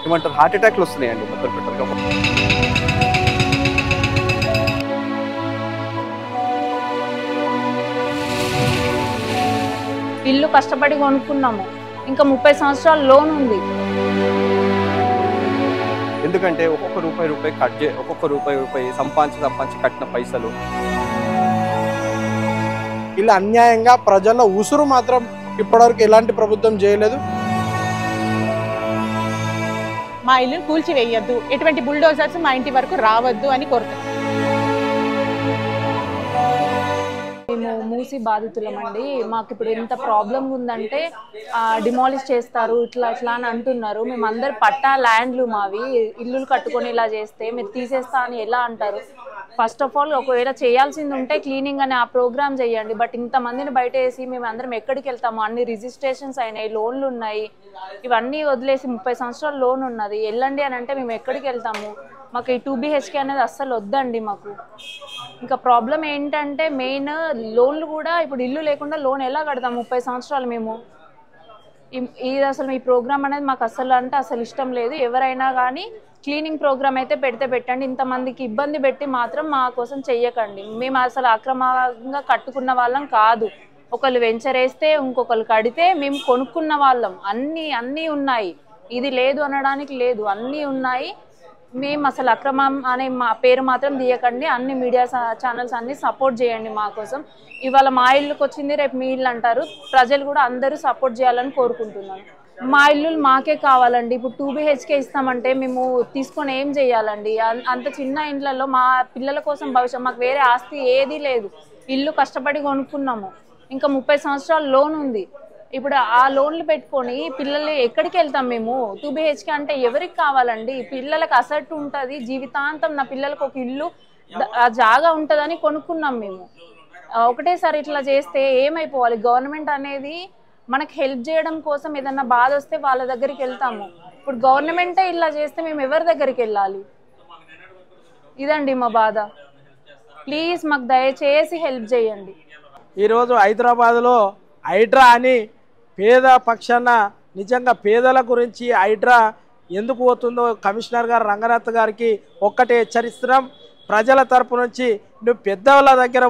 ఏమంటారు హార్ట్ అటాక్లు వస్తున్నాయండి మొత్తం టోటల్గా. ఇల్లు కష్టపడి కొనుక్కున్నాము, ఇంకా 30 సంవత్సరాల లోన్ ఉంది. ఎందుకంటే ఒక్కొక్క రూపాయి సంపాదించి కట్టిన పైసలు ఇలా అన్యాయంగా ప్రజల ఉసురు మాత్రం ఇప్పటివరకు ఎలాంటి ప్రభుత్వం చేయలేదు. మా ఇల్లును కూల్చివేయొద్దు, ఎటువంటి బుల్డోజర్స్ మా ఇంటి వరకు రావద్దు అని కోరుతున్నాం. మేము మూసి బాధితులమండి. మాకు ఇప్పుడు ఎంత ప్రాబ్లం ఉందంటే డిమాలిష్ చేస్తారు ఇట్లా అని అంటున్నారు. మేము అందరు పట్టా ల్యాండ్లు మావి, ఇల్లులు కట్టుకొని ఇలా చేస్తే మీరు తీసేస్తా అని ఎలా అంటారు? ఫస్ట్ ఆఫ్ ఆల్ ఒకవేళ చేయాల్సింది ఉంటే క్లీనింగ్ అనే ఆ ప్రోగ్రామ్ చేయండి. బట్ ఇంతమందిని బయట వేసి మేము అందరం ఎక్కడికి వెళ్తాము? అన్ని రిజిస్ట్రేషన్స్ అయినాయి, లోన్లు ఉన్నాయి, ఇవన్నీ వదిలేసి 30 సంవత్సరాల లోన్ ఉన్నది వెళ్ళండి అని అంటే మేము ఎక్కడికి వెళ్తాము? మాకు ఈ 2 BHK అనేది అస్సలు వద్దండి మాకు. ఇంకా ప్రాబ్లం ఏంటంటే మెయిన్ లోన్లు కూడా ఇప్పుడు ఇల్లు లేకుండా లోన్ ఎలా కడతాం 30 సంవత్సరాలు మేము? ఇది అసలు ఈ ప్రోగ్రామ్ అనేది మాకు అసలు ఇష్టం లేదు. ఎవరైనా కానీ క్లీనింగ్ ప్రోగ్రామ్ అయితే పెట్టండి. ఇంతమందికి ఇబ్బంది పెట్టి మాత్రం మా కోసం చెయ్యకండి. మేము అసలు అక్రమంగా కట్టుకున్న వాళ్ళం కాదు. ఒకళ్ళు వెంచర్ వేస్తే ఇంకొకళ్ళు కడితే మేము కొనుక్కున్న వాళ్ళం. అన్నీ ఉన్నాయి, ఇది లేదు అనడానికి లేదు, అన్నీ ఉన్నాయి. మేము అసలు అక్రమం అనే మా పేరు మాత్రం తీయకండి. అన్ని మీడియా ఛానల్స్ అన్ని సపోర్ట్ చేయండి మా కోసం. ఇవాళ మా ఇల్లుకి వచ్చింది, రేపు మీ ఇల్లు అంటారు. ప్రజలు కూడా అందరూ సపోర్ట్ చేయాలని కోరుకుంటున్నాను. మా ఇల్లు మాకే కావాలండి. ఇప్పుడు 2 BHK ఇస్తామంటే మేము తీసుకొని ఏం చేయాలండి? అంత చిన్న ఇండ్లలో మా పిల్లల కోసం భవిష్యత్తు, మాకు వేరే ఆస్తి ఏదీ లేదు. ఇల్లు కష్టపడి కొనుక్కున్నాము, ఇంకా 30 సంవత్సరాల లోన్ ఉంది. ఇప్పుడు ఆ లోన్లు పెట్టుకొని పిల్లలు ఎక్కడికి వెళ్తాం మేము? 2 BHK అంటే ఎవరికి కావాలండి? పిల్లలకు అసెట్ ఉంటుంది, జీవితాంతం నా పిల్లలకు ఒక ఇల్లు జాగా ఉంటుందని కొనుక్కున్నాం మేము. ఒకటేసారి ఇట్లా చేస్తే ఏమైపోవాలి? గవర్నమెంట్ అనేది మనకు హెల్ప్ చేయడం కోసం ఏదన్నా బాధ వస్తే వాళ్ళ దగ్గరికి వెళ్తాము. ఇప్పుడు గవర్నమెంటే ఇలా చేస్తే మేము ఎవరి దగ్గరికి వెళ్ళాలి? ఇదండి మా బాధ. ప్లీజ్ మాకు దయచేసి హెల్ప్ చేయండి. ఈరోజు హైదరాబాద్లో హైడ్రా అని పేద పక్షాన నిజంగా పేదల గురించి హైడ్రా ఎందుకు పోతుందో కమిషనర్ గారు రంగనాథ్ గారికి ఒక్కటే హెచ్చరిస్తున్నాం. ప్రజల తరపు నుంచి నువ్వు పెద్దవాళ్ళ దగ్గర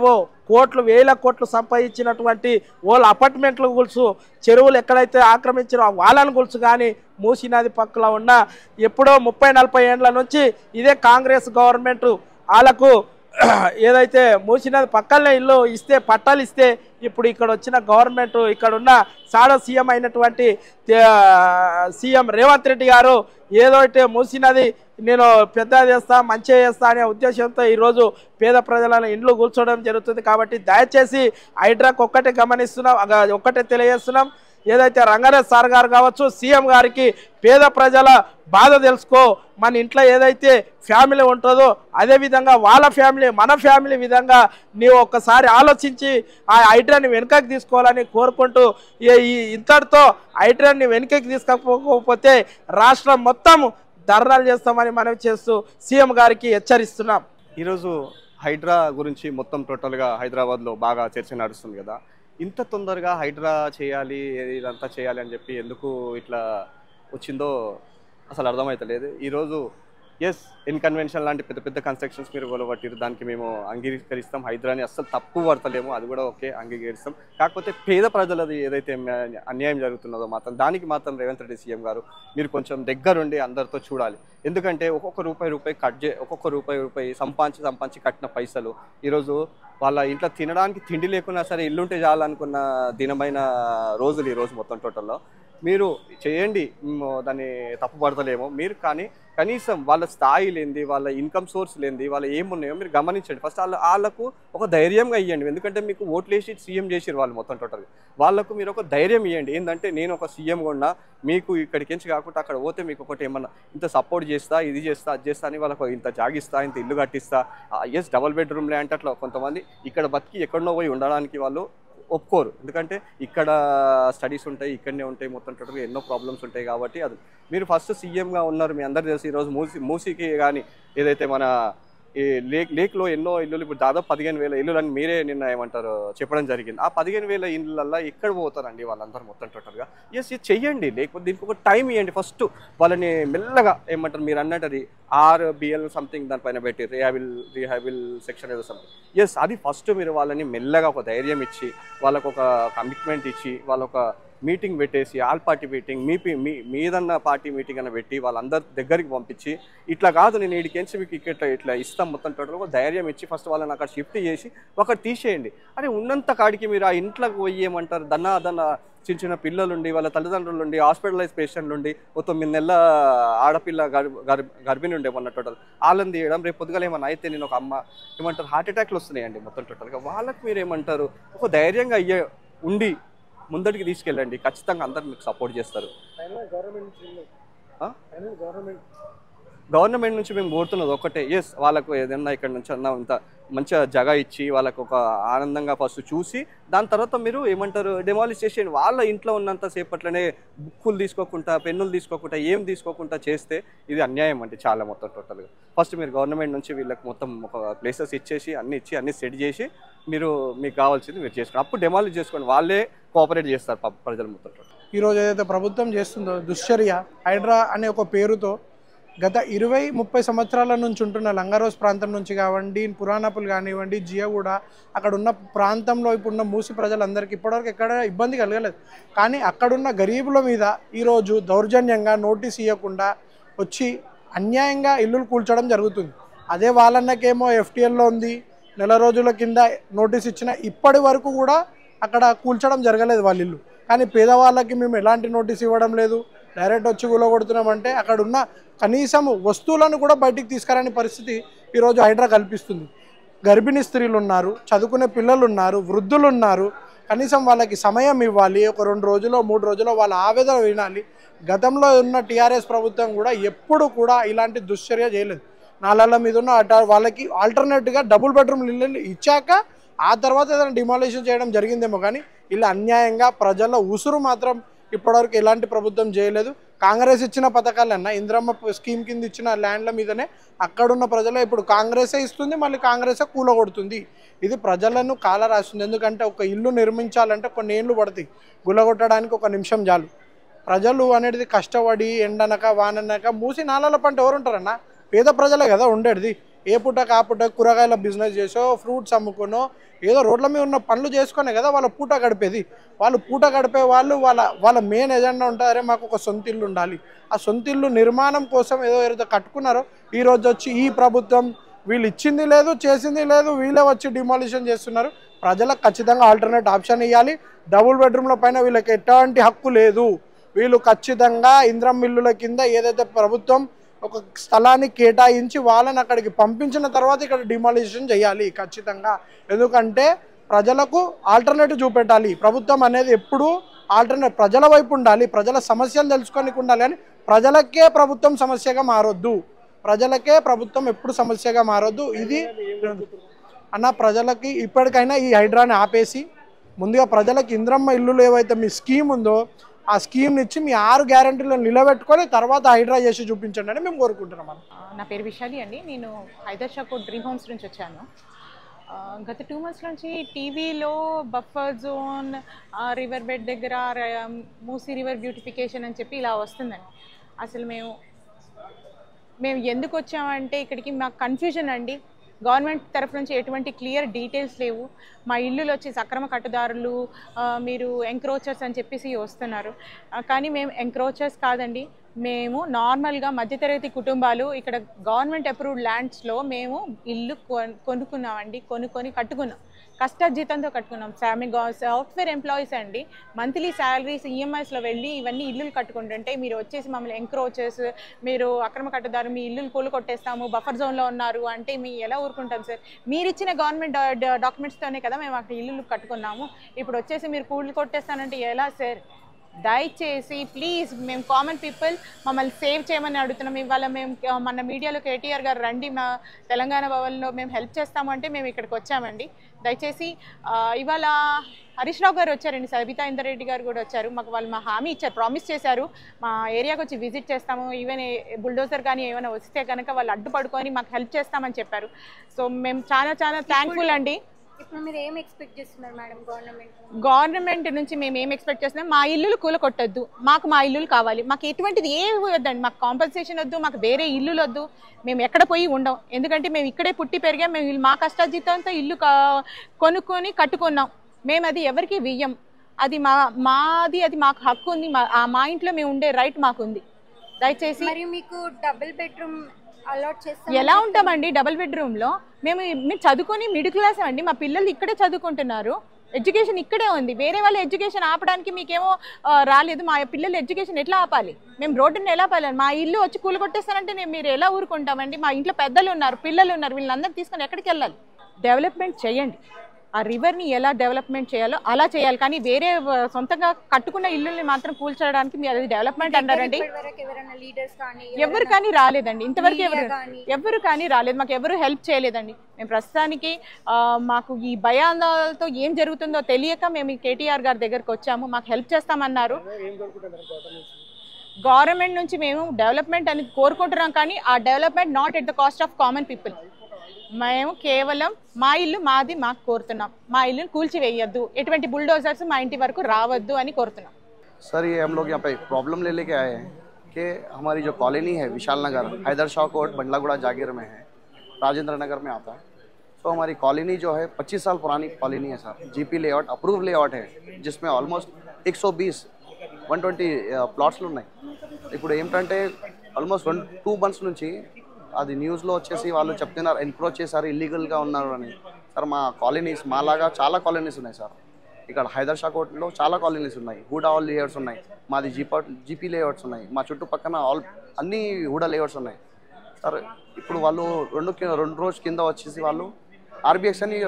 వేల కోట్లు సంపాదించినటువంటి వాళ్ళ అపార్ట్మెంట్లు గుల్సు, చెరువులు ఎక్కడైతే ఆక్రమించారో వాళ్ళని గుల్సు కానీ మూసీ నది పక్కల ఉన్న ఎప్పుడో 30-40 ఏళ్ల నుంచి ఇదే కాంగ్రెస్ గవర్నమెంట్ వాళ్ళకు ఏదైతే మూసీ నది పక్కనే ఇల్లు ఇస్తే పట్టాలు ఇస్తే ఇప్పుడు ఇక్కడ వచ్చిన గవర్నమెంట్ ఇక్కడ ఉన్న సాడో సీఎం అయినటువంటి సీఎం రేవంత్ రెడ్డి గారు ఏదైతే మూసీ నది నేను పెద్ద చేస్తా మంచిగా చేస్తా అనే ఉద్దేశంతో ఈరోజు పేద ప్రజలను ఇండ్లు కూర్చోవడం జరుగుతుంది. కాబట్టి దయచేసి హైడ్రాకు ఒక్కటే తెలియజేస్తున్నాం. ఏదైతే రంగారాజ్ సార్ గారు కావచ్చు, సీఎం గారికి పేద ప్రజల బాధ తెలుసుకో, మన ఇంట్లో ఏదైతే ఫ్యామిలీ ఉంటుందో అదేవిధంగా వాళ్ళ ఫ్యామిలీ మన ఫ్యామిలీ విధంగా నీవు ఒక్కసారి ఆలోచించి ఆ హైడ్రాని వెనుకకి తీసుకోవాలని కోరుకుంటూ ఇంతటితో హైడ్రాని వెనుకకి తీసుకోకపోతే రాష్ట్రం మొత్తం ధర్నాలు చేస్తామని మనవి చేస్తూ సీఎం గారికి హెచ్చరిస్తున్నాం. ఈరోజు హైడ్రా గురించి మొత్తం టోటల్గా హైదరాబాద్లో బాగా చర్చ నడుస్తుంది కదా. ఇంత తొందరగా హైడ్రా చేయాలి, ఇదంతా చేయాలి అని చెప్పి ఎందుకు ఇట్లా వచ్చిందో అసలు అర్థమవుతలేదు. ఈరోజు ఇన్కన్వెన్షన్ లాంటి పెద్ద పెద్ద కన్స్ట్రక్షన్స్ మీరు గొలవట్టిరు, దానికి మేము అంగీకరిస్తాం. హైడ్రాని అస్సలు తప్పు పడతలేము, అది కూడా ఓకే అంగీకరిస్తాం. కాకపోతే పేద ప్రజలది ఏదైతే అన్యాయం జరుగుతున్నదో మాత్రం దానికి మాత్రం రేవంత్ రెడ్డి సీఎం గారు మీరు కొంచెం దగ్గరుండి అందరితో చూడాలి. ఎందుకంటే ఒక్కొక్క రూపాయి సంపాదించి కట్టిన పైసలు ఈరోజు వాళ్ళ ఇంట్లో తినడానికి తిండి లేకున్నా సరే ఇల్లుంటే చాలనుకున్న దినమైన రోజులు ఈరోజు మొత్తం టోటల్లో. మీరు చేయండి, దాన్ని తప్పు పడతలేమో మీరు, కానీ కనీసం వాళ్ళ స్థాయి లేనిది, వాళ్ళ ఇన్కమ్ సోర్స్ లేనిది, వాళ్ళ ఏమున్నాయో మీరు గమనించండి. ఫస్ట్ వాళ్ళకు ఒక ధైర్యంగా ఇవ్వండి. ఎందుకంటే మీకు ఓట్లు వేసి సీఎం చేసిరు వాళ్ళు మొత్తం టోటల్గా. వాళ్ళకు మీరు ఒక ధైర్యం ఇవ్వండి. ఏంటంటే నేను ఒక సీఎం ఉన్నా, మీకు ఇక్కడికి నుంచి కాకుండా అక్కడ పోతే మీకు ఒకటి ఏమన్నా ఇంత సపోర్ట్ చేస్తా, ఇది చేస్తా, అది చేస్తా అని వాళ్ళకు ఇంత జాగిస్తా, ఇంత ఇల్లు కట్టిస్తా. డబుల్ బెడ్రూమ్లే అంటే అట్లా కొంతమంది ఇక్కడ బతికి ఎక్కడనో పోయి ఉండడానికి వాళ్ళు ఒప్పుకోరు. ఎందుకంటే ఇక్కడ స్టడీస్ ఉంటాయి, ఇక్కడనే ఉంటాయి, మొత్తం టోటల్గా ఎన్నో ప్రాబ్లమ్స్ ఉంటాయి. కాబట్టి అది మీరు ఫస్ట్ సీఎంగా ఉన్నారు, మీ అందరూ తెలిసి ఈరోజు మూసీకి కానీ ఏదైతే మన ఈ లేక్లో ఎన్నో ఇల్లులు ఇప్పుడు దాదాపు 15,000 ఇల్లులు అని మీరే నిన్న ఏమంటారు చెప్పడం జరిగింది. ఆ 15,000 ఇళ్ళల్లో ఎక్కడ పోతారండి వాళ్ళందరూ మొత్తం టోటల్గా? ఎస్, ఇది చెయ్యండి, లేకపోతే దీనికి ఒక టైం ఇవ్వండి. ఫస్ట్ వాళ్ళని మెల్లగా ఏమంటారు మీరు అన్నట్టు అది RBL సంథింగ్ దానిపైన పెట్టి రీహాబిల్ సెక్షన్ ఏదో సంథింగ్. ఎస్, అది ఫస్ట్ మీరు వాళ్ళని మెల్లగా ఒక ధైర్యం ఇచ్చి వాళ్ళకు ఒక కమిట్మెంట్ ఇచ్చి వాళ్ళొక మీటింగ్ పెట్టేసి ఆల్ పార్టీ మీటింగ్ మీదన్న పార్టీ మీటింగ్ అని పెట్టి వాళ్ళందరి దగ్గరికి పంపించి ఇట్లా కాదు నేను వీడికించి మీకు ఇట్లా ఇస్తాం మొత్తం టోటల్గా ధైర్యం ఇచ్చి ఫస్ట్ వాళ్ళని అక్కడ షిఫ్ట్ చేసి అక్కడ తీసేయండి. అరే ఉన్నంత కాడికి మీరు ఆ ఇంట్లోకి పోయి ఏమంటారు దన్న చిన్న పిల్లలుండి వాళ్ళ తల్లిదండ్రులు ఉండి హాస్పిటలైజ్ పేషెంట్లు ఉండి 9 నెలల ఆడపిల్ల గర్భిణి ఉండే మొన్న టోటల్ వాళ్ళని తీయడం, రేపు పొద్దుగా ఏమన్నా అయితే నేను ఒక అమ్మ ఏమంటారు హార్ట్ అటాక్లు వస్తున్నాయండి మొత్తం టోటల్గా. వాళ్ళకి మీరు ఏమంటారు ఒక ధైర్యంగా ఉండి ముందటికి తీసుకెళ్ళండి, ఖచ్చితంగా అందరు మీకు సపోర్ట్ చేస్తారు. గవర్నమెంట్ నుంచి మేము కోరుతున్నది ఒకటే, ఎస్ వాళ్ళకు ఏదన్నా ఇక్కడ నుంచి అన్న ఇంత మంచిగా జగ ఇచ్చి వాళ్ళకు ఒక ఆనందంగా ఫస్ట్ చూసి దాని తర్వాత మీరు ఏమంటారు డెమాలిష్ చేసేయండి. వాళ్ళ ఇంట్లో ఉన్నంత సేపట్లోనే బుక్కులు తీసుకోకుండా పెన్నులు తీసుకోకుండా ఏం తీసుకోకుండా చేస్తే ఇది అన్యాయం అండి చాలా మొత్తం టోటల్గా. ఫస్ట్ మీరు గవర్నమెంట్ నుంచి వీళ్ళకి మొత్తం ఒక ప్లేసెస్ ఇచ్చేసి అన్ని సెట్ చేసి మీరు మీకు కావాల్సింది మీరు చేసుకోండి, అప్పుడు డెమాలిష్ చేసుకోండి. వాళ్ళే కోఆపరేట్ చేస్తారు ప్రజలు మొత్తం. ఈరోజు ఏదైతే ప్రభుత్వం చేస్తుందో దుశ్చర్య హైడ్రా అనే ఒక పేరుతో గత 20-30 సంవత్సరాల నుంచి ఉంటున్న లంగరోస్ ప్రాంతం నుంచి కావండి, పురాణపులు కానివ్వండి, జియగూడ అక్కడ ఉన్న ప్రాంతంలో ఇప్పుడున్న మూసి ప్రజలందరికీ ఇప్పటివరకు ఎక్కడ ఇబ్బంది కలగలేదు. కానీ అక్కడున్న గరీబుల మీద ఈరోజు దౌర్జన్యంగా నోటీస్ ఇవ్వకుండా వచ్చి అన్యాయంగా ఇల్లులు కూల్చడం జరుగుతుంది. అదే వాళ్ళన్నకేమో FTLలో ఉంది, నెల రోజుల కింద నోటీస్ ఇచ్చిన ఇప్పటి వరకు కూడా అక్కడ కూల్చడం జరగలేదు వాళ్ళ ఇల్లు. కానీ పేదవాళ్ళకి మేము ఎలాంటి నోటీస్ ఇవ్వడం లేదు, డైరెక్ట్ వచ్చి కూలగొడుతున్నామంటే అక్కడ ఉన్న కనీసం వస్తువులను కూడా బయటికి తీసుకురాని పరిస్థితి ఈరోజు హైడ్రా కల్పిస్తుంది. గర్భిణీ స్త్రీలు ఉన్నారు, చదువుకునే పిల్లలు ఉన్నారు, వృద్ధులు ఉన్నారు. కనీసం వాళ్ళకి సమయం ఇవ్వాలి, ఒక 2 రోజులో 3 రోజుల్లో వాళ్ళ ఆవేదన వినాలి. గతంలో ఉన్న TRS ప్రభుత్వం కూడా ఎప్పుడు కూడా ఇలాంటి దుశ్చర్య చేయలేదు. నాలాల మీద ఉన్న వాళ్ళకి ఆల్టర్నేట్గా డబుల్ బెడ్రూమ్ ఇల్లు ఇచ్చాక ఆ తర్వాత ఏదైనా డిమాలిషన్ చేయడం జరిగిందేమో, కానీ ఇలా అన్యాయంగా ప్రజల ఉసురు మాత్రం ఇప్పటివరకు ఎలాంటి ప్రభుత్వం చేయలేదు. కాంగ్రెస్ ఇచ్చిన పథకాలన్నా ఇంద్రమ్మ స్కీమ్ కింద ఇచ్చిన ల్యాండ్ల మీదనే అక్కడున్న ప్రజలు ఇప్పుడు కాంగ్రెసే ఇస్తుంది, మళ్ళీ కాంగ్రెసే కూలగొడుతుంది. ఇది ప్రజలను కాల రాస్తుంది. ఎందుకంటే ఒక ఇల్లు నిర్మించాలంటే కొన్ని ఏళ్ళు పడతాయి, గుల్లగొట్టడానికి 1 నిమిషం చాలు. ప్రజలు అనేది కష్టపడి ఎండనక వాననక మూసి నాలాల పంట ఎవరు ఉంటారన్నా? పేద ప్రజలే కదా ఉండేది. ఏ పూటకు ఆ పూట కూరగాయల బిజినెస్ చేసో ఫ్రూట్స్ అమ్ముకునో ఏదో రోడ్ల మీద ఉన్న పనులు చేసుకునే కదా వాళ్ళ పూట గడిపేది. వాళ్ళు పూట గడిపే వాళ్ళు వాళ్ళ మెయిన్ ఎజెండా ఉంటారే మాకు ఒక సొంత ఇల్లు ఉండాలి. ఆ సొంత ఇల్లు నిర్మాణం కోసం ఏదో కట్టుకున్నారో ఈరోజు వచ్చి ఈ ప్రభుత్వం వీళ్ళు ఇచ్చింది లేదు, చేసింది లేదు, వీళ్ళే వచ్చి డిమాలిషన్ చేస్తున్నారు. ప్రజలకు ఖచ్చితంగా ఆల్టర్నేట్ ఆప్షన్ ఇవ్వాలి. డబుల్ బెడ్రూమ్ల పైన వీళ్ళకి ఎటువంటి హక్కు లేదు. వీళ్ళు ఖచ్చితంగా ఇంద్రమ్మ ఇల్లుల కింద ఏదైతే ప్రభుత్వం ఒక స్థలాన్ని కేటాయించి వాళ్ళని అక్కడికి పంపించిన తర్వాత ఇక్కడ డిమాలిషన్ చేయాలి ఖచ్చితంగా. ఎందుకంటే ప్రజలకు ఆల్టర్నేటివ్ చూపెట్టాలి. ప్రభుత్వం అనేది ఎప్పుడు ఆల్టర్నేట్ ప్రజల వైపు ఉండాలి, ప్రజల సమస్యలు తెలుసుకోనికి ఉండాలి. కానీ ప్రజలకే ప్రభుత్వం సమస్యగా మారొద్దు, ప్రజలకే ప్రభుత్వం ఎప్పుడు సమస్యగా మారొద్దు. ఇది అన్న ప్రజలకి ఇప్పటికైనా ఈ హైడ్రాని ఆపేసి ముందుగా ప్రజలకు ఇంద్రమ్మ ఇల్లులు ఏవైతే మీ స్కీమ్ ఉందో ఆ స్కీమ్ ఇచ్చి మీ 6 గ్యారంటీలను నిలబెట్టుకొని తర్వాత హైడ్రా చేసి చూపించండి అని మేము కోరుకుంటున్నాం. నా పేరు విశాలి అండి. నేను హైదర్షాపూర్ డ్రీమ్ హోమ్స్ నుంచి వచ్చాను. గత 2 months నుంచి టీవీలో బఫర్ జోన్, రివర్ బెడ్ దగ్గర మూసీ రివర్ బ్యూటిఫికేషన్ అని చెప్పి ఇలా వస్తుందండి. అసలు మేము ఎందుకు వచ్చామంటే ఇక్కడికి మాకు కన్ఫ్యూజన్ అండి. గవర్నమెంట్ తరఫు నుంచి ఎటువంటి క్లియర్ డీటెయిల్స్ లేవు. మా ఇల్లులు వచ్చి సక్రమ కట్టుదారులు, మీరు ఎంక్రోచర్స్ అని చెప్పేసి వస్తున్నారు. కానీ మేము ఎంక్రోచర్స్ కాదండి. మేము నార్మల్గా మధ్యతరగతి కుటుంబాలు ఇక్కడ గవర్నమెంట్ అప్రూవ్డ్ ల్యాండ్స్లో మేము ఇల్లు కొనుక్కున్నామండి. కొనుక్కొని కట్టుకున్నాం, కష్టార్జితంతో కట్టుకున్నాం. సాఫ్ట్వేర్ ఎంప్లాయీస్ అండి, మంత్లీ శాలరీస్ ఈఎంఐస్లో వెళ్ళి ఇవన్నీ ఇల్లులు కట్టుకుంటుంటే మీరు వచ్చేసి మమ్మల్ని ఎంక్రోచెస్, మీరు అక్రమ కట్టుదారు, మీ ఇల్లులు కూలు కొట్టేస్తాము, బఫర్ జోన్లో ఉన్నారు అంటే మీ ఎలా ఊరుకుంటాం సార్? మీరు ఇచ్చిన గవర్నమెంట్ డాక్యుమెంట్స్తోనే కదా మేము అక్కడ ఇల్లులు కట్టుకున్నాము. ఇప్పుడు వచ్చేసి మీరు కూలు కొట్టేస్తానంటే ఎలా సార్? దయచేసి ప్లీజ్ మేము కామన్ పీపుల్ మమ్మల్ని సేవ్ చేయమని అడుగుతున్నాం. ఇవాళ మేము మన మీడియాలో కేటీఆర్ గారు రండి మా తెలంగాణ భవన్లో మేము హెల్ప్ చేస్తాము అంటే మేము ఇక్కడికి వచ్చామండి. దయచేసి ఇవాళ హరీష్ రావు గారు వచ్చారండి, సబితా ఇందర్ రెడ్డి గారు కూడా వచ్చారు. వాళ్ళు మా హామీ ఇచ్చారు, ప్రామిస్ చేశారు మా ఏరియాకి వచ్చి విజిట్ చేస్తాము, ఈవెన్ బుల్డోజర్ కానీ ఏమైనా వస్తే కనుక వాళ్ళు అడ్డుపడుకొని మాకు హెల్ప్ చేస్తామని చెప్పారు. సో మేము చాలా చాలా థ్యాంక్ఫుల్ అండి. ఇప్పుడు మీరు ఏం ఎక్స్పెక్ట్ చేస్తున్నారు మేడం గవర్నమెంట్ నుంచి? మేము ఏం ఎక్స్పెక్ట్ చేస్తున్నాం, మా ఇల్లులు కూలకొట్టొద్దు, మాకు మా ఇల్లులు కావాలి, మాకు ఎటువంటిది ఏమి వద్దండి, మాకు కాంపన్సేషన్ వద్దు, మాకు వేరే ఇల్లులు వద్దు, మేము ఎక్కడ పోయి ఉండం. ఎందుకంటే మేము ఇక్కడే పుట్టి పెరిగాం, మేము మా కష్టార్జితంతో ఇల్లు కొనుక్కొని కట్టుకున్నాం. మేము అది ఎవరికి వియ్యం, అది మాది, అది మాకు హక్కు ఉంది, మా ఇంట్లో మేము ఉండే రైట్ మాకుంది. దయచేసి మీకు డబుల్ బెడ్రూమ్ అలాట్ చేస్తాం. ఎలా ఉంటామండి డబుల్ బెడ్రూమ్లో? మేము చదువుకొని మిడిల్ క్లాస్ అండి, మా పిల్లలు ఇక్కడే చదువుకుంటున్నారు, ఎడ్యుకేషన్ ఇక్కడే ఉంది. వేరే వాళ్ళ ఎడ్యుకేషన్ ఆపడానికి మీకేమో రాలేదు, మా పిల్లల ఎడ్యుకేషన్ ఎట్లా ఆపాలి? మేము రోడ్డుని ఎలా ఆపాలి? మా ఇల్లు వచ్చి కూలగొట్టేస్తానంటే మీరు ఎలా ఊరుకుంటామండి? మా ఇంట్లో పెద్దలు ఉన్నారు, పిల్లలు ఉన్నారు, వీళ్ళందరూ తీసుకొని ఎక్కడికి వెళ్ళాలి? డెవలప్మెంట్ చేయండి, ఆ రివర్ని ఎలా డెవలప్మెంట్ చేయాలో అలా చేయాలి, కానీ వేరే సొంతంగా కట్టుకున్న ఇల్లుని మాత్రం కూల్చడానికి మీరు అది డెవలప్మెంట్ అంటారండి. ఎవరు కానీ రాలేదండి ఇంతవరకు, ఎవరు కానీ రాలేదు, మాకు ఎవరు హెల్ప్ చేయలేదండి. మేము ప్రస్తుతానికి మాకు ఈ భయాందోళనతో ఏం జరుగుతుందో తెలియక మేము కేటీఆర్ గారి దగ్గరకు వచ్చాము, మాకు హెల్ప్ చేస్తామన్నారు. గవర్నమెంట్ నుంచి మేము డెవలప్మెంట్ అనేది కోరుకుంటున్నాం, కానీ ఆ development not at the cost of common people. మేము కేవలం మా ఇల్లు మాది మాకు కోరుతున్నాం, మా ఇల్లుని కూల్చివేయద్దు, ఎటువంటి बुलडोजर्स మా ఇంటి వరకు రావద్దు అని కోరుతున్నాం. सर ये हम लोग यहाँ पे प्रॉब्लम ले लेके आए हैं कि हमारी जो कॉलोनी है विशाल नगर, हैदर शाह कोट, बंडलागुड़ा जागीर में है, राजेंद्र नगर में आता है. तो हमारी कॉलोनी जो है 25 साल पुरानी कॉलोनी है sir, GP layout approve layout है, जिसमें ऑलमोस्ट 120-120 ప్లాట్స్లు ఉన్నాయి. ఇప్పుడు ఏంటంటే ఆల్మోస్ట్ 2 months నుంచి అది న్యూస్లో వచ్చేసి వాళ్ళు చెప్తున్నారు ఎన్క్రోచ్ చేశారు, ఇల్లీగల్గా ఉన్నారు అని. సార్ మా కాలనీస్ మాలాగా చాలా కాలనీస్ ఉన్నాయి సార్, ఇక్కడ హైదర్ షా కోట్లో చాలా కాలనీస్ ఉన్నాయి, హూడా ఆల్ లేఅవుట్స్ ఉన్నాయి, మాది జీపీ లేఅవుట్స్ ఉన్నాయి, మా చుట్టుపక్కన అన్ని హూడా లేఅవుట్స్ ఉన్నాయి సార్. ఇప్పుడు వాళ్ళు 2 రోజు కింద వచ్చేసి వాళ్ళు ఆర్బిఎక్స్ అని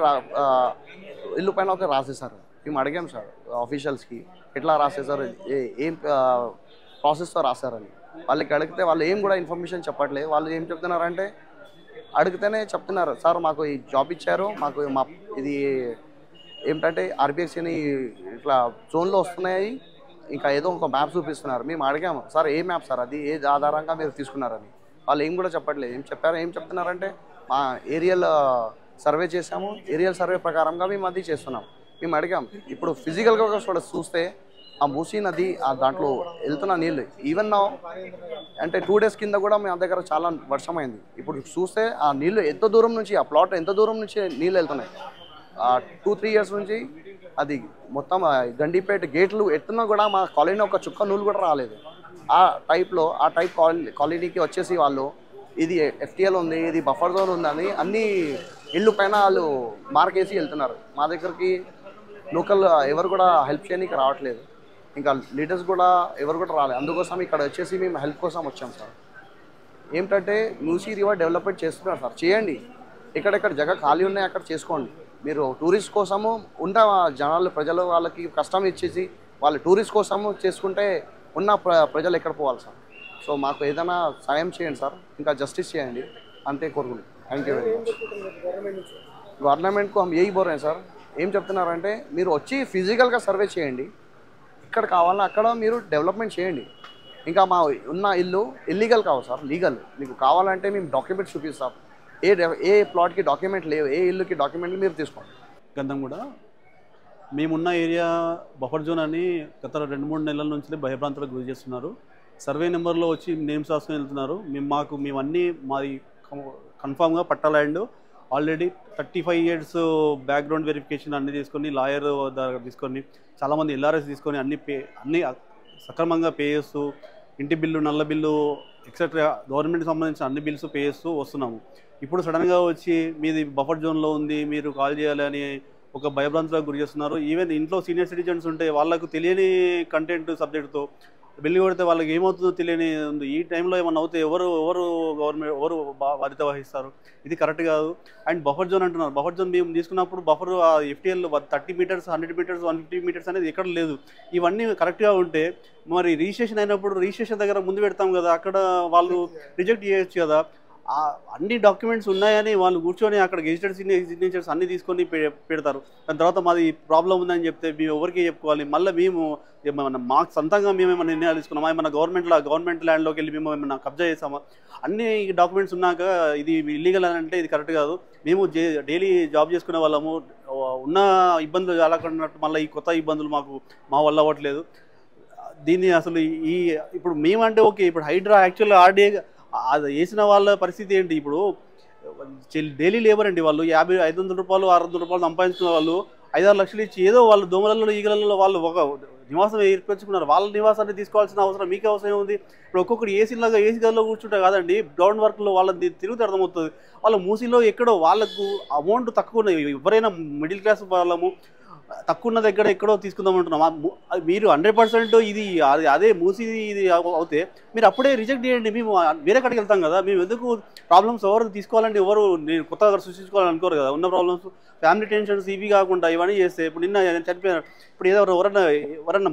ఇల్లు పైన ఒక రాసేసారు. మేము అడిగాం సార్ ఆఫీషియల్స్కి, ఎట్లా రాసేసారు, ఏం ప్రాసెస్తో రాశారని. వాళ్ళకి అడిగితే వాళ్ళు ఏం కూడా ఇన్ఫర్మేషన్ చెప్పట్లేదు. వాళ్ళు ఏం చెప్తున్నారంటే అడిగితేనే చెప్తున్నారు, సార్ మాకు ఈ జాబ్ ఇచ్చారు, మాకు ఇది ఏంటంటే ఆర్బిఎక్స్ అని ఇట్లా జోన్లో వస్తున్నాయి, ఇంకా ఏదో ఒక మ్యాప్ చూపిస్తున్నారు. మేము అడిగాము, సార్ ఏ మ్యాప్ సార్ అది, ఏ ఆధారంగా మీరు తీసుకున్నారని. వాళ్ళు ఏం కూడా చెప్పట్లేదు. ఏం చెప్తున్నారంటే మా ఏరియల్ సర్వే చేసాము, ఏరియల్ సర్వే ప్రకారంగా మేము అది చేస్తున్నాం. మేము అడిగాం, ఇప్పుడు ఫిజికల్గా కూడా చూస్తే ఆ మూసీ నది దాంట్లో వెళ్తున్న నీళ్ళు ఈవెన్ నా అంటే 2 days కింద కూడా మా దగ్గర చాలా వర్షమైంది. ఇప్పుడు చూస్తే ఆ నీళ్ళు ఎంత దూరం నుంచి, ఆ ప్లాట్ ఎంత దూరం నుంచి నీళ్ళు వెళ్తున్నాయి. 2-3 years నుంచి అది మొత్తం గండిపేట గేట్లు ఎత్తున్నా కూడా మా కాలనీ ఒక చుక్క నూలు కూడా రాలేదు. ఆ టైప్ కాలనీకి వచ్చేసి వాళ్ళు ఇది ఎఫ్టీఎల్ ఉంది, ఇది బఫర్ జోన్ ఉందని అన్ని ఇళ్ళు పైన వాళ్ళు మార్కేసి వెళ్తున్నారు. మా దగ్గరికి లోకల్ ఎవరు కూడా హెల్ప్ చేయడానికి రావట్లేదు, ఇంకా లీడర్స్ కూడా ఎవరు కూడా రాలేదు. అందుకోసం ఇక్కడ వచ్చేసి మేము హెల్ప్ కోసం వచ్చాం సార్. ఏంటంటే మూసీ రివర్ డెవలప్మెంట్ చేస్తున్నారు సార్, చేయండి. ఎక్కడెక్కడ జగ ఖాళీ ఉన్నాయి అక్కడ చేసుకోండి. మీరు టూరిస్ట్ కోసము ఉన్న ప్రజలు వాళ్ళకి కష్టం ఇచ్చేసి వాళ్ళు టూరిస్ట్ కోసము చేసుకుంటే ఉన్న ప్రజలు ఎక్కడ పోవాలి సార్? సో మాకు ఏదైనా సాయం చేయండి సార్, ఇంకా జస్టిస్ చేయండి, అంతే కోరుకుంటున్నాం. Thank you very much. గవర్నమెంట్కు हम यही बोल रहे हैं సార్. ఏం చెప్తున్నారంటే మీరు వచ్చి ఫిజికల్గా సర్వే చేయండి, ఇక్కడ కావాలన్నా అక్కడ మీరు డెవలప్మెంట్ చేయండి. ఇంకా మా ఉన్న ఇల్లు ఇల్లీగల్ కావు సార్, లీగల్. మీకు కావాలంటే మేము డాక్యుమెంట్ చూపిస్తాం, ఏ ప్లాట్కి డాక్యుమెంట్ లేవు, ఏ ఇల్లుకి డాక్యుమెంట్లు మీరు తీసుకోండి. గంధం కూడా మేమున్న ఏరియా బఫర్ జోన్ అని గత 2-3 నెలల నుంచి భయభ్రాంతులకు గురి చేస్తున్నారు. సర్వే నెంబర్లో వచ్చి నేమ్స్ రాసుకొని వెళ్తున్నారు. మాది కన్ఫామ్గా పట్టా land already 35 years background verification అన్నీ తీసుకొని, లాయర్ దగ్గర తీసుకొని, చాలామంది ఎల్ఆర్ఎస్ తీసుకొని అన్నీ సక్రమంగా పే చేస్తూ, ఇంటి బిల్లు, నల్ల బిల్లు ఎక్సెట్రా గవర్నమెంట్కి సంబంధించిన అన్ని బిల్స్ పే చేస్తూ వస్తున్నాము. ఇప్పుడు సడన్గా వచ్చి మీది బఫర్ జోన్లో ఉంది, మీరు కాల్ చేయాలి అని ఒక భయభ్రాంతులకు గురి చేస్తున్నారు. ఈవెన్ ఇంట్లో సీనియర్ సిటిజన్స్ ఉంటే వాళ్ళకు తెలియని కంటెంట్ సబ్జెక్టుతో బెల్లి కొడితే వాళ్ళకి ఏమవుతుందో తెలియని ఉంది. ఈ టైంలో ఏమన్నా అవుతే ఎవరు గవర్నమెంట్ ఎవరు బాధ్యత వహిస్తారు? ఇది కరెక్ట్ కాదు. అండ్ బఫర్ జోన్ అంటున్నారు. బఫర్ జోన్ మేము తీసుకున్నప్పుడు buffer FTL 30 metres 100 metres 150 metres అనేది ఎక్కడ లేదు. ఇవన్నీ కరెక్ట్గా ఉంటే మరి రిజిస్ట్రేషన్ అయినప్పుడు రిజిస్ట్రేషన్ దగ్గర ముందు పెడతాం కదా, అక్కడ వాళ్ళు రిజెక్ట్ చేయొచ్చు కదా. అన్ని డాక్యుమెంట్స్ ఉన్నాయని వాళ్ళు కూర్చొని అక్కడ గెజిటెడ్ సిగ్నేచర్స్ అన్ని తీసుకొని పెడతారు. దాని తర్వాత మాది ప్రాబ్లం ఉందని చెప్తే మేము ఎవరికి చెప్పుకోవాలి? మళ్ళీ మేము మాకు సొంతంగా మేమేమైనా నిర్ణయాలు తీసుకున్నామా? ఏమన్నా గవర్నమెంట్ ల్యాండ్లోకి వెళ్ళి మేము ఏమన్నా కబ్జా చేసామా? అన్ని డాక్యుమెంట్స్ ఉన్నాక ఇది ఇల్లీగల్ అని అంటే ఇది కరెక్ట్ కాదు. మేము డైలీ జాబ్ చేసుకునే వాళ్ళము, ఉన్న ఇబ్బందులు చాలా కొన్నట్టు మళ్ళీ ఈ కొత్త ఇబ్బందులు మా వల్ల అవ్వట్లేదు. దీన్ని అసలు ఇప్పుడు మేమంటే ఓకే, ఇప్పుడు హైడ్రా యాక్చువల్గా RDA అది వేసిన వాళ్ళ పరిస్థితి ఏంటి? ఇప్పుడు డైలీ లేబర్ అండి వాళ్ళు 500 రూపాయలు 600 రూపాయలు సంపాదించుకున్న వాళ్ళు 5-6 లక్షలు ఇచ్చి ఏదో వాళ్ళు దోమలలో ఈగలలో వాళ్ళు ఒక నివాసం ఏర్పరచుకున్నారు. వాళ్ళ నివాసాన్ని తీసుకోవాల్సిన అవసరం మీకే అవసరం ఉంది. ఇప్పుడు ఒక్కొక్కటి ఏసీ గదిలో కూర్చుంటే కాదండి, గ్రౌండ్ వర్క్లో వాళ్ళని తిరిగితే అర్థమవుతుంది. వాళ్ళ మూసీలో ఎక్కడో వాళ్ళకు అమౌంట్ తక్కువ, ఎవరైనా మిడిల్ క్లాస్ వాళ్ళము తక్కువ ఉన్న దగ్గర ఎక్కడో తీసుకుందాం అంటున్నాం. మీరు 100% ఇది అదే మూసి ఇది అవుతే మీరు అప్పుడే రిజెక్ట్ చేయండి. మేము వేరే కాడికి వెళ్తాం కదా. మేము ఎందుకు ప్రాబ్లమ్స్ ఎవరు తీసుకోవాలంటే నేను కొత్తగా సృష్టించుకోవాలని అనుకోరు కదా. ఉన్న ప్రాబ్లమ్స్ ఫ్యామిలీ టెన్షన్స్ ఇవి కాకుండా ఇవన్నీ చేస్తే ఇప్పుడు నిన్న చనిపోయినారు. ఇప్పుడు ఏదో ఎవరన్నా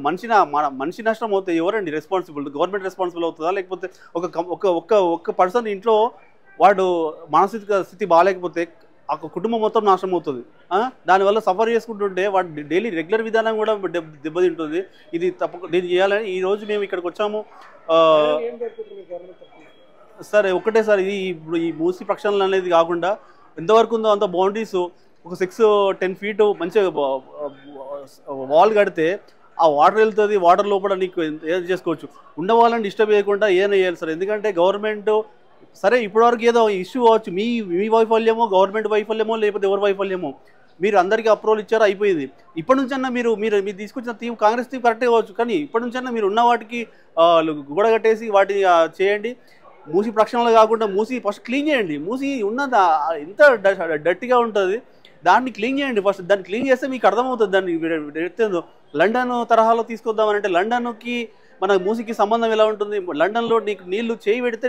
మనిషి నష్టం అవుతే ఎవరండి రెస్పాన్సిబుల్? గవర్నమెంట్ రెస్పాన్సిబుల్ అవుతుందా? లేకపోతే ఒక పర్సన్ ఇంట్లో వాడు మానసిక స్థితి బాగాలేకపోతే ఆ కుటుంబం మొత్తం నాశనం అవుతుంది. దానివల్ల సఫర్ చేసుకుంటుంటే వాడు డైలీ రెగ్యులర్ విధానం కూడా దెబ్బతింటుంది. ఇది దీన్ని చేయాలని ఈరోజు మేము ఇక్కడికి వచ్చాము. సార్ ఒకటే సార్, ఇది ఇప్పుడు ఈ మూసి ప్రక్షాళన అనేది కాకుండా ఎంతవరకు ఉందో అంత బౌండరీస్ ఒక 6-10 ఫీట్ మంచిగా వాల్ కడితే ఆ వాటర్ వెళ్తుంది. వాటర్ లోపల నీకు ఏది చేసుకోవచ్చు. ఉన్న వాళ్ళని డిస్టర్బ్ చేయకుండా ఏదైనా చేయాలి సార్. ఎందుకంటే గవర్నమెంట్ సరే ఇప్పటివరకు ఏదో ఇష్యూ అవ్వచ్చు, మీ వైఫల్యమో గవర్నమెంట్ వైఫల్యమో లేకపోతే ఎవరి వైఫల్యమో, మీరు అందరికీ అప్రూవల్ ఇచ్చారో అయిపోయింది. ఇప్పటి నుంచన్నా మీరు తీసుకొచ్చిన కాంగ్రెస్ టీం కరెక్టే కావచ్చు, కానీ ఇప్పటి నుంచన్నా మీరు ఉన్న వాటికి గోడ కట్టేసి వాటిని చేయండి. మూసి ప్రక్షాళన కాకుండా మూసి ఫస్ట్ క్లీన్ చేయండి. మూసి ఉన్నది ఎంత డర్టీగా ఉంటుంది, దాన్ని క్లీన్ చేయండి ఫస్ట్. దాన్ని క్లీన్ చేస్తే మీకు అర్థమవుతుంది దాన్ని ఎత్తేందో. లండన్ తరహాలో తీసుకొద్దామని అంటే లండన్కి మన మూసికి సంబంధం ఎలా ఉంటుంది? లండన్లో నీకు నీళ్లు చేయి పెడితే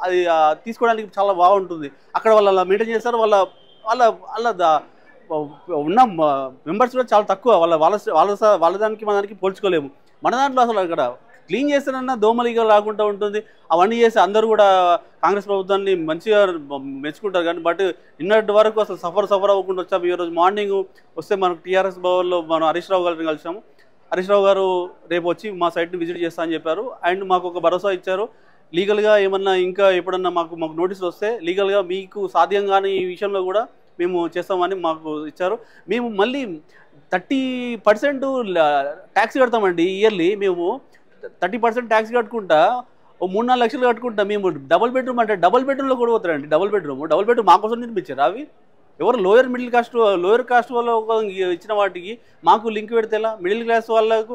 అది తీసుకోవడానికి చాలా బాగుంటుంది. అక్కడ వాళ్ళు అలా మెయింటైన్ చేస్తారు. వాళ్ళ ఉన్న మెంబర్స్ కూడా చాలా తక్కువ. వాళ్ళ దానికి మన దానికి పోల్చుకోలేము. మన దాంట్లో అసలు అక్కడ క్లీన్ చేస్తానన్నా దోమలిగా రాకుండా ఉంటుంది. అవన్నీ చేసి అందరూ కూడా కాంగ్రెస్ ప్రభుత్వాన్ని మంచిగా మెచ్చుకుంటారు. కానీ బట్ నిన్నటి వరకు అసలు సఫర్ అవ్వకుండా వచ్చాము. ఈరోజు మార్నింగ్ వస్తే మనకు TRS భవన్లో మనం హరీష్ రావు గారిని కలిసాము. హరీష్ రావు గారు రేపు వచ్చి మా సైట్ని విజిట్ చేస్తా అని చెప్పారు. అండ్ మాకు ఒక భరోసా ఇచ్చారు, లీగల్గా ఏమన్నా ఇంకా ఎప్పుడన్నా మాకు నోటీసులు వస్తే లీగల్గా మీకు సాధ్యం కాని ఈ విషయంలో కూడా మేము చేస్తామని మాకు ఇచ్చారు. మేము మళ్ళీ 30% ట్యాక్స్ కడతామండి ఇయర్లీ. మేము 30% ట్యాక్స్ కట్టుకుంటా 3-4 లక్షలు కట్టుకుంటా. మేము డబుల్ బెడ్రూమ్ అంటే డబుల్ బెడ్రూమ్లో కూడా పోతారండి. డబుల్ బెడ్రూమ్ మాకోసం నిర్మించారు. అవి ఎవరు లోయర్ కాస్ట్ వాళ్ళు ఇచ్చిన వాటికి మాకు లింక్ పెడితే ఎలా? మిడిల్ క్లాస్ వాళ్ళకు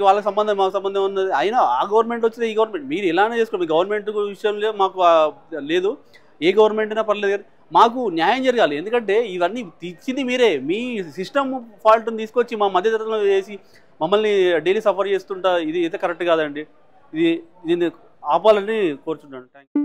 వాళ్ళకి సంబంధం మాకు సంబంధం ఉన్నది. అయినా ఆ గవర్నమెంట్ వచ్చినా ఈ గవర్నమెంట్ మీరు ఎలానే చేసుకోండి. గవర్నమెంట్ విషయంలో మాకు లేదు, ఏ గవర్నమెంట్ అయినా పర్లేదు, కానీ మాకు న్యాయం జరగాలి. ఎందుకంటే ఇవన్నీ ఇచ్చింది మీరే. మీ సిస్టమ్ ఫాల్ట్ని తీసుకొచ్చి మా మధ్యతరగతిలో చేసి మమ్మల్ని డైలీ సఫర్ చేస్తుంటా. ఇది అయితే కరెక్ట్ కాదండి. దీన్ని ఆపాలని కోరుచున్నాను. Thank you.